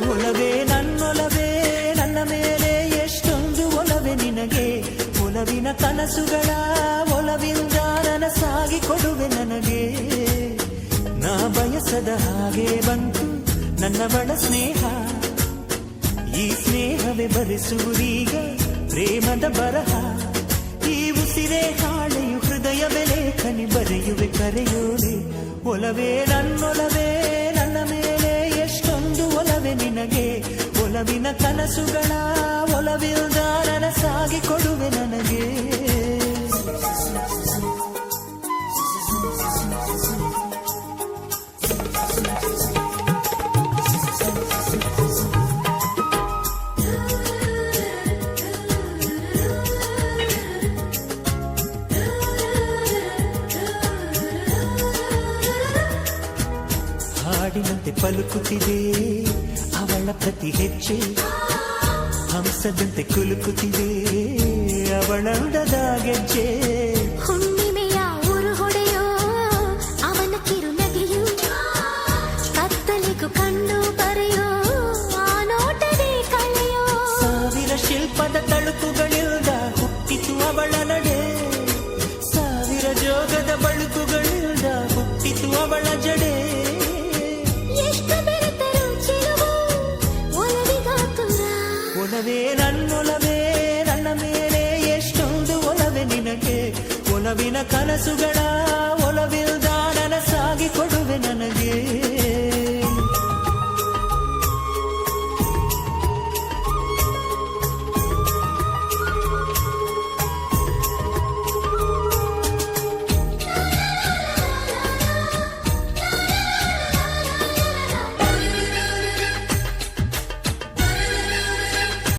ಒಲವೇ ನನ್ನೊಲವೇ ನನ್ನ ಮೇಲೆ ಎಷ್ಟೊಂದು ಒಲವೇ ನಿನಗೆ ಒಲವಿನ ಕನಸುಗಳ ಒಲವಿಂದ ನನಸಾಗಿ ಕೊಡುವೆ ನನಗೆ ನಾ ಬಯಸದ ಹಾಗೆ ಬಂತು ನನ್ನವಳ ಸ್ನೇಹ ಈ ಸ್ನೇಹವೇ ಬರೆಸುವುದೀಗ ಪ್ರೇಮದ ಬರಹ ಈ ಉಸಿರೇ ಹಾಳೆಯು ಹೃದಯವೇ ಲೇಖನಿ ಬರೆಯುವೆ ಕರೆಯೋಲೆ ಒಲವೇ ನನ್ನೊಲವೇ ನನ್ನ ಮೇಲೆ ಎಷ್ಟೊಂದು ಒಲವೇ ನಿನಗೆ ಒಲವಿನ ಕನಸುಗಳ ಒಲವಿಲ್ದ ನನಸಾಗಿ ಕೊಡುವೆ ನನಗೆ ಹಾಡಿನಂತೆ ಪಲುಕುತ್ತಿದೆ ಅವಳ ಪ್ರತಿ ಹೆಜ್ಜೆ ಹಂಸದಂತೆ ಕುಲುಕುತ್ತಿದೆ ಅವಳಂದದ ಗೆಜ್ಜೆ ಹುಣ್ಣಿಮೆಯ ಊರು ಹೊಡೆಯೋ ಅವನ ಕಿರುನಗೆಯು ಕತ್ತಲಿಗೂ ಕಣ್ಣು ಬರೆಯೋ ಆ ನೋಟವೇ ಕಳೆಯೋ ಸಾವಿರ ಶಿಲ್ಪದ ತಳುಕುಗಳಿಲ್ದ ಹುಟ್ಟಿತು ಅವಳ ನಡೆ ಸಾವಿರ ಜೋಗದ ಬಳುಕುಗಳಿಲ್ದ ಹುಟ್ಟಿತು ಅವಳ ಜಡೆ ಒಲವೇ ನನ್ನೊಲವೇ ನನ್ನ ಮೇಲೆ ಎಷ್ಟೊಂದು ಒಲವೇ ನಿನಗೆ ಒಲವಿನ ಕನಸುಗಳ ಒಲವಿಲ್ದ ನನಸಾಗಿ ಕೊಡುವೆ ನನಗೆ